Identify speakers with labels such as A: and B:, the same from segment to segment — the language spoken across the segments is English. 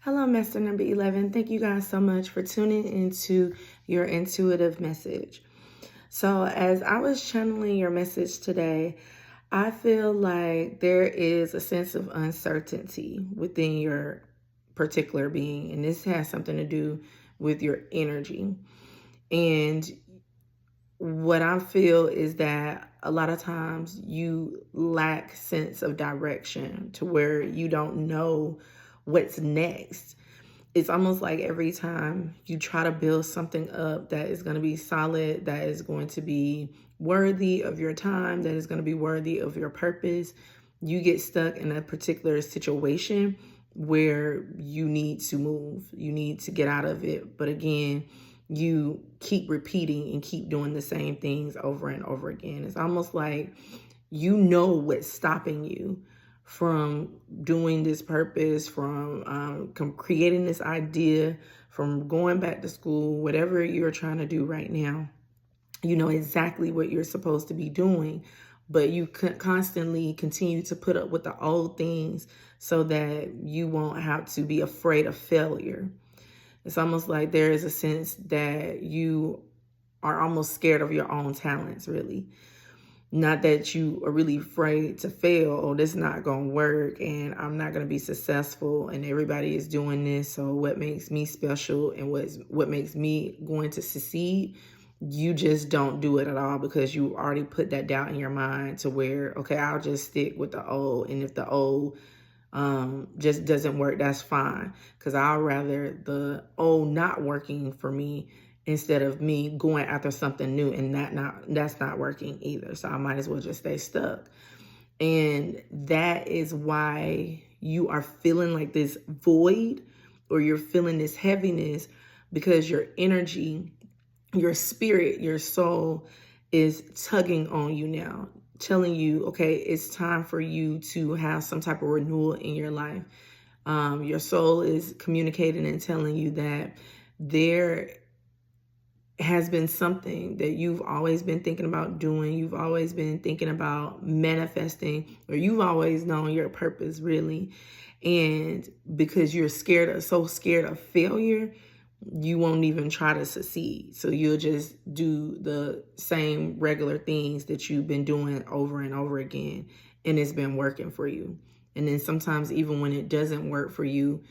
A: Hello, Master number 11. Thank you guys so much for tuning into your intuitive message. So, as I was channeling your message today, I feel like there is a sense of uncertainty within your particular being, and this has something to do with your energy. And what I feel is that a lot of times you lack sense of direction to where you don't know what's next. It's almost like every time you try to build something up that is going to be solid, that is going to be worthy of your time, that is going to be worthy of your purpose, you get stuck in a particular situation where you need to move, you need to get out of it. But again, you keep repeating and keep doing the same things over and over again. It's almost like you know what's stopping you from doing this purpose, from creating this idea, from going back to school, whatever you're trying to do right now. You know exactly what you're supposed to be doing, but you constantly continue to put up with the old things so that you won't have to be afraid of failure. It's almost like there is a sense that you are almost scared of your own talents, really. Not that you are really afraid to fail, or this is not going to work and I'm not going to be successful and everybody is doing this, so what makes me special and what makes me going to succeed? You just don't do it at all because you already put that doubt in your mind to where, okay, I'll just stick with the old, and if the old just doesn't work, that's fine, because I'd rather the old not working for me instead of me going after something new and that's not working either. So I might as well just stay stuck. And that is why you are feeling like this void, or you're feeling this heaviness, because your energy, your spirit, your soul is tugging on you now, telling you, okay, it's time for you to have some type of renewal in your life. Your soul is communicating and telling you that there has been something that you've always been thinking about doing, you've always been thinking about manifesting, or you've always known your purpose, really. And because you're so scared of failure, you won't even try to succeed. So you'll just do the same regular things that you've been doing over and over again, and it's been working for you. And then sometimes even when it doesn't work for you,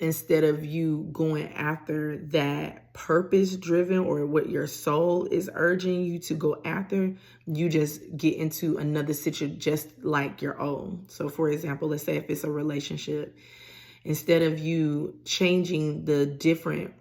A: instead of you going after that purpose driven, or what your soul is urging you to go after, you just get into another situation just like your own. So for example, let's say if it's a relationship, instead of you changing the different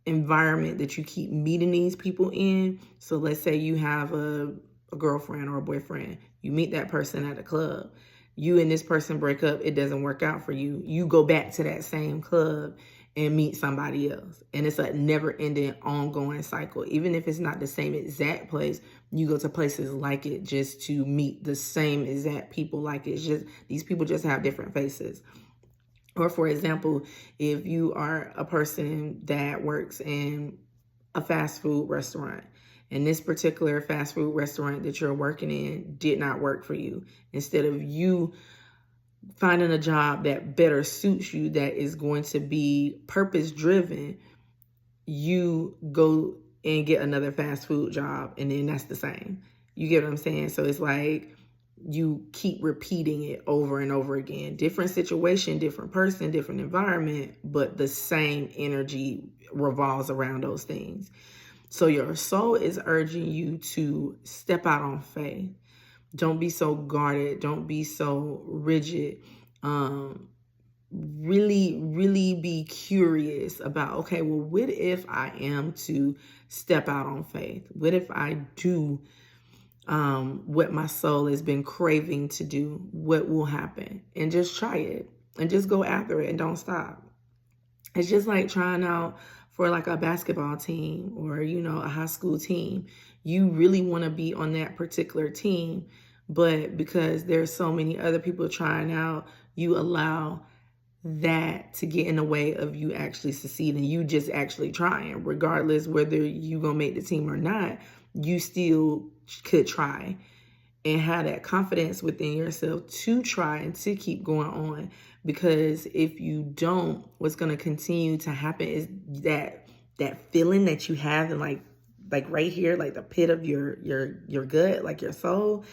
A: environment that you keep meeting these people in. So let's say you have a girlfriend or a boyfriend, you meet that person at a club, you and this person break up, it doesn't work out for you, you go back to that same club and meet somebody else. And it's a never-ending, ongoing cycle. Even if it's not the same exact place, you go to places like it just to meet the same exact people like it. It's just these people just have different faces. Or for example, if you are a person that works in a fast food restaurant, and this particular fast food restaurant that you're working in did not work for you, instead of you finding a job that better suits you, that is going to be purpose driven, you go and get another fast food job, and then that's the same. You get what I'm saying? So it's like you keep repeating it over and over again. Different situation, different person, different environment, but the same energy revolves around those things. So your soul is urging you to step out on faith. Don't be so guarded. Don't be so rigid. Really be curious about, okay, well, what if I am to step out on faith? What if I do what my soul has been craving to do? What will happen? And just try it and just go after it and don't stop. It's just like trying out for like a basketball team or, a high school team. You really want to be on that particular team, but because there's so many other people trying out, you allow that to get in the way of you actually succeeding. You just actually trying, regardless whether you gonna make the team or not, you still could try. and have that confidence within yourself to try and to keep going on. Because if you don't, what's going to continue to happen is that feeling that you have, and like right here, like the pit of your gut, like your soul,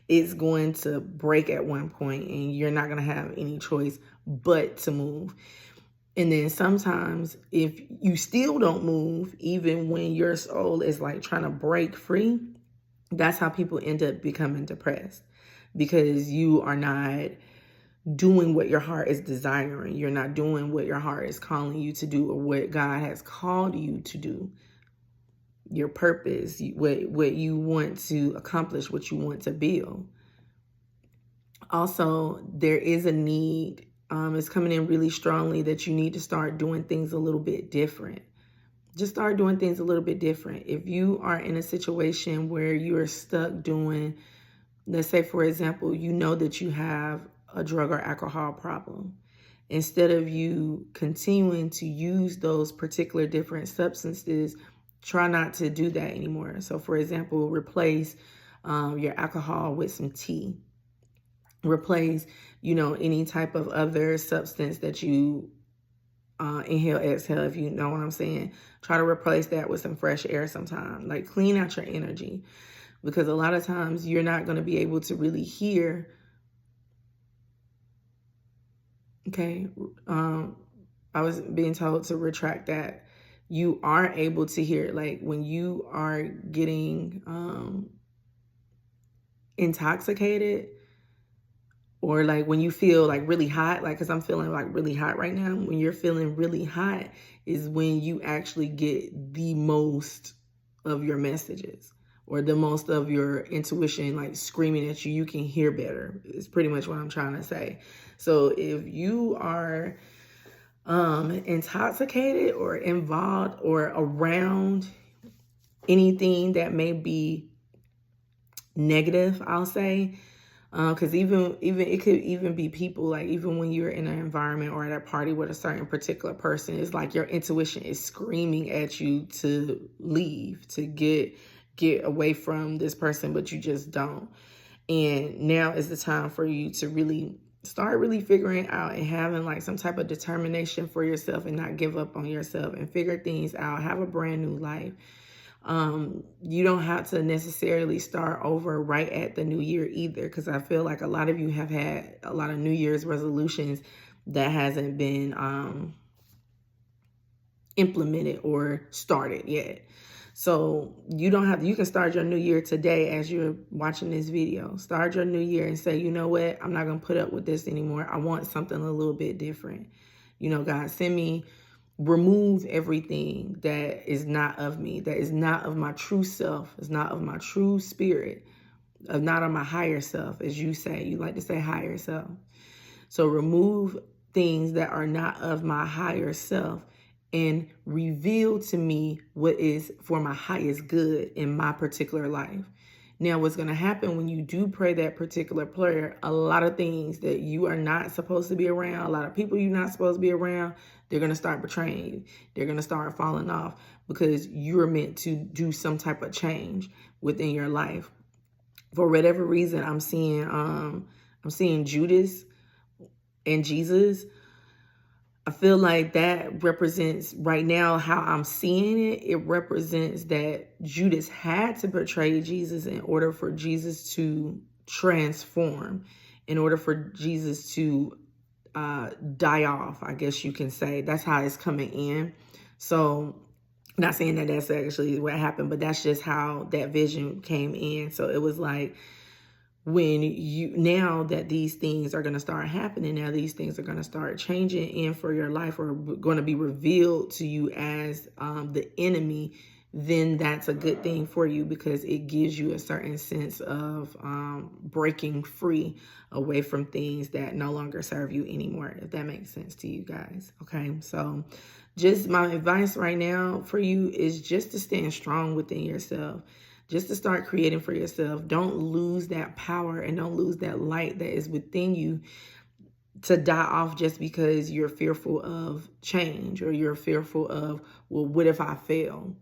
A: is going to break at one point, and you're not going to have any choice but to move. And then sometimes if you still don't move, even when your soul is like trying to break free, that's how people end up becoming depressed, because you are not doing what your heart is desiring. You're not doing what your heart is calling you to do, or what God has called you to do. Your purpose, what you want to accomplish, what you want to build. Also, there is a need, it's coming in really strongly, that you need to start doing things a little bit different. Just start doing things a little bit different. If you are in a situation where you are stuck doing, let's say, for example, you know that you have a drug or alcohol problem. Instead of you continuing to use those particular different substances, try not to do that anymore. So, for example, replace your alcohol with some tea. Replace, any type of other substance that you inhale, exhale, if you know what I'm saying. Try to replace that with some fresh air sometime. Like, clean out your energy, because a lot of times you're not going to be able to really hear. Okay. I was being told to retract that. You are able to hear, like, when you are getting intoxicated, or like when you feel like really hot, like, because I'm feeling like really hot right now. When you're feeling really hot is when you actually get the most of your messages, or the most of your intuition, like screaming at you. You can hear better. It's pretty much what I'm trying to say. So if you are intoxicated or involved or around anything that may be negative, I'll say, because even it could even be people, like, even when you're in an environment or at a party with a certain particular person, it's like your intuition is screaming at you to leave, to get away from this person, but you just don't. And now is the time for you to really start figuring out and having like some type of determination for yourself, and not give up on yourself, and figure things out. Have a brand new life. You don't have to necessarily start over right at the new year either, because I feel like a lot of you have had a lot of New Year's resolutions that hasn't been implemented or started yet. So you can start your new year today as you're watching this video. Start your new year and say, you know what? I'm not going to put up with this anymore. I want something a little bit different. God, remove everything that is not of me, that is not of my true self, is not of my true spirit, not of my higher self, as you say. You like to say higher self. So remove things that are not of my higher self, and reveal to me what is for my highest good in my particular life. Now, what's going to happen when you do pray that particular prayer, a lot of things that you are not supposed to be around, a lot of people you're not supposed to be around, they're going to start betraying you. They're going to start falling off, because you're meant to do some type of change within your life. For whatever reason, I'm seeing Judas and Jesus. I feel like that represents, right now, how I'm seeing it. It represents that Judas had to betray Jesus in order for Jesus to transform, in order for Jesus to die off, I guess you can say. That's how it's coming in. So, not saying that that's actually what happened, but that's just how that vision came in. So it was like, now that these things are going to start happening, now these things are going to start changing in for your life, or going to be revealed to you as the enemy, then that's a good thing for you, because it gives you a certain sense of breaking free away from things that no longer serve you anymore, if that makes sense to you guys. Okay, so just my advice right now for you is just to stand strong within yourself. Just to start creating for yourself. Don't lose that power, and don't lose that light that is within you to die off just because you're fearful of change, or you're fearful of, well, what if I fail?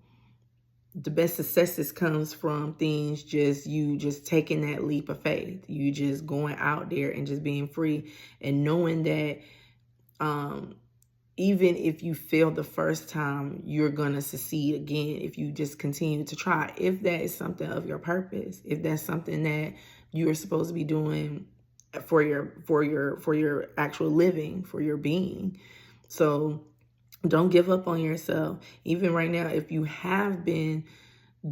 A: the best successes comes from things you just taking that leap of faith. You just going out there and just being free and knowing that even if you fail the first time, you're going to succeed again if you just continue to try. If that is something of your purpose, if that's something that you are supposed to be doing for your actual living, for your being. So don't give up on yourself. Even right now, if you have been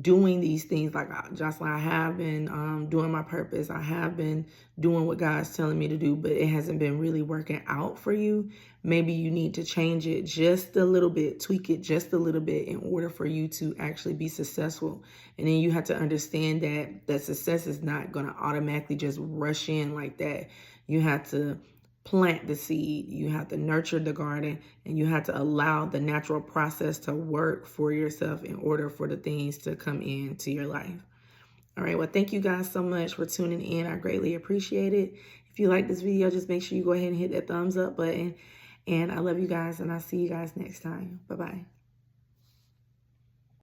A: doing these things, like JOCELYN, I have been doing my purpose. I have been doing what God's telling me to do, but it hasn't been really working out for you. Maybe you need to change it just a little bit, tweak it just a little bit in order for you to actually be successful. And then you have to understand that success is not going to automatically just rush in like that. You have to plant the seed, you have to nurture the garden, and you have to allow the natural process to work for yourself in order for the things to come into your life. All right, well, thank you guys so much for tuning in. I greatly appreciate it. If you like this video, just make sure you go ahead and hit that thumbs up button. And I love you guys, and I'll see you guys next time. Bye-bye.